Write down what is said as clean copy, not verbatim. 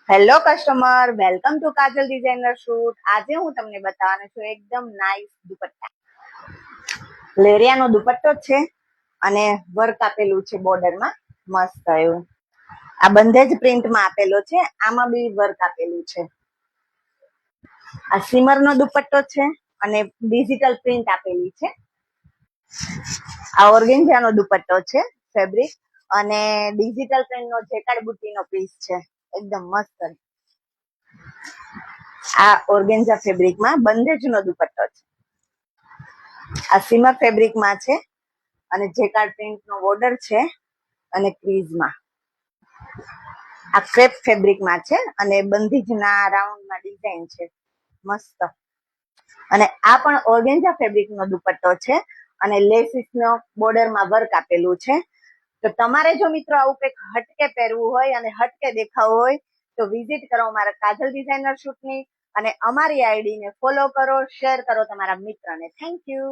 Hello customer, welcome to Kajal designer shoot. આજે હું તમને બતાવવાનું છું એકદમ નાઇસ દુપટ્ટા. લેરિયાનો દુપટ્ટો છે અને વર્ક આપેલું છે બોર્ડરમાં, મસ્ત એવું. આ બંધેજ પ્રિન્ટમાં આપેલો છે, આમાં બી વર્ક આપેલું છે. આ સિમરનો દુપટ્ટો છે અને ડિજિટલ પ્રિન્ટ આપેલી છે. આ ઓર્ગેન્જાનો દુપટ્ટો છે, ફેબ્રિક અને ડિજિટલ પ્રિન્ટનો જેકાર્ડ બુટ્ટીનો પીસ છે, એકદમ મસ્ત. આ ઓર્ગેન્જા ફેબ્રિકમાં બંધેજનો દુપટ્ટો છે. આ સિમર ફેબ્રિકમાં છે અને જેકાર્ડ પ્રિન્ટનો બોર્ડર છે અને ક્રીઝમાં. આ ક્રેપ ફેબ્રિકમાં છે અને બંધીજના રાઉન્ડમાં ડિઝાઇન છે, મસ્ત. અને આ પણ ઓર્ગેન્જા ફેબ્રિકનો દુપટ્ટો છે અને લેસીસનો બોર્ડરમાં વર્ક આપેલું છે. તો તમારે જો મિત્રો આવું કંઈક હટકે પહેરવું હોય અને હટકે દેખાવું હોય તો વિઝિટ કરો મારા કાજલ ડિઝાઇનર શૂટની અને અમારી આઈડીને ફોલો કરો, શેર કરો તમારા મિત્રને. Thank you.